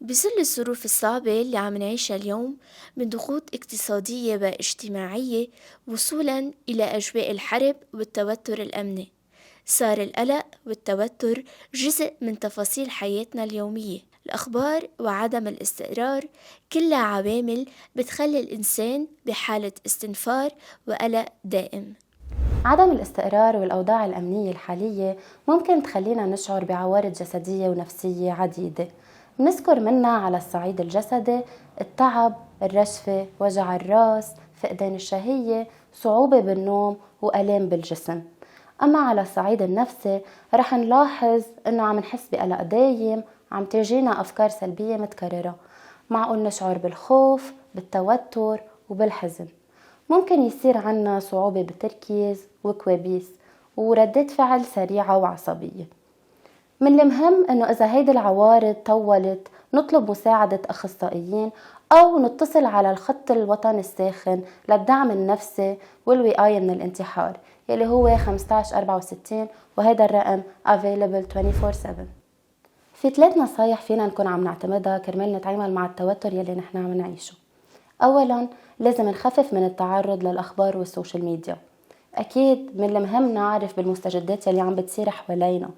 بظل الظروف الصعبة اللي عم نعيشها اليوم من ضغوط اقتصادية واجتماعية وصولا إلى أجواء الحرب والتوتر الأمني، صار القلق والتوتر جزء من تفاصيل حياتنا اليومية. الأخبار وعدم الاستقرار كلها عوامل بتخلي الإنسان بحالة استنفار وقلق دائم. عدم الاستقرار والأوضاع الأمنية الحالية ممكن تخلينا نشعر بعوارض جسدية ونفسية عديدة. بنذكر منها على الصعيد الجسدي التعب، الرجفة، وجع الراس، فقدان الشهية، صعوبة بالنوم، وآلام بالجسم. أما على الصعيد النفسي رح نلاحظ أنه عم نحس بقلق دايم، عم تجينا أفكار سلبية متكررة، معقول نشعر بالخوف، بالتوتر، وبالحزن. ممكن يصير عنا صعوبة بالتركيز وكوابيس وردة فعل سريعة وعصبية. من المهم انه اذا هيدي العوارض طولت نطلب مساعدة اخصائيين او نتصل على الخط الوطني الساخن للدعم النفسي والوقاية من الانتحار يلي هو 1564، وهذا الرقم available 24/7. في 3 نصايح فينا نكون عم نعتمدها كرمال نتعامل مع التوتر يلي نحن عم نعيشه. اولا، لازم نخفف من التعرض للاخبار والسوشيال ميديا. اكيد من المهم نعرف بالمستجدات يلي عم بتصير حوالينا،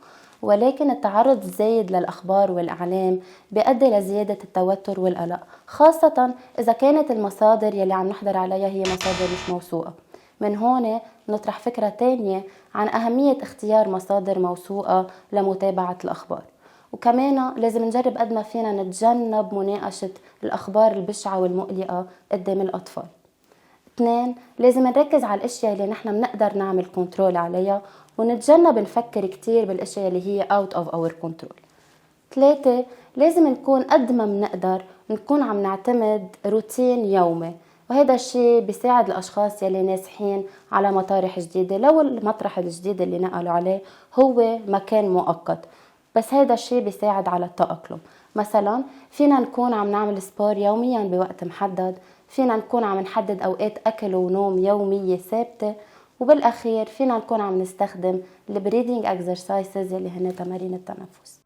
ولكن التعرض الزايد للاخبار والاعلام بيؤدي لزيادة التوتر والقلق، خاصة اذا كانت المصادر يلي عم نحضر عليها هي مصادر مش موثوقة. من هون نطرح فكرة تانية عن اهمية اختيار مصادر موثوقة لمتابعة الاخبار. وكمان لازم نجرب قد ما فينا نتجنب مناقشة الأخبار البشعة والمقلقة قدام الأطفال. 2، لازم نركز على الاشياء اللي نحن بنقدر نعمل كنترول عليها ونتجنب نفكر كتير بالاشياء اللي هي out of our control. 3، لازم نكون قد ما بنقدر نكون عم نعتمد روتين يومي، وهذا الشيء بيساعد الأشخاص يلي نازحين على مطارح جديدة لو المطرح الجديد اللي نقلوا عليه هو مكان مؤقت، بس هذا الشيء بيساعد على التأقلم. مثلا فينا نكون عم نعمل سبور يوميا بوقت محدد، فينا نكون عم نحدد أوقات أكل ونوم يومية ثابتة، وبالأخير فينا نكون عم نستخدم البريدنج exercises اللي هن تمارين التنفس.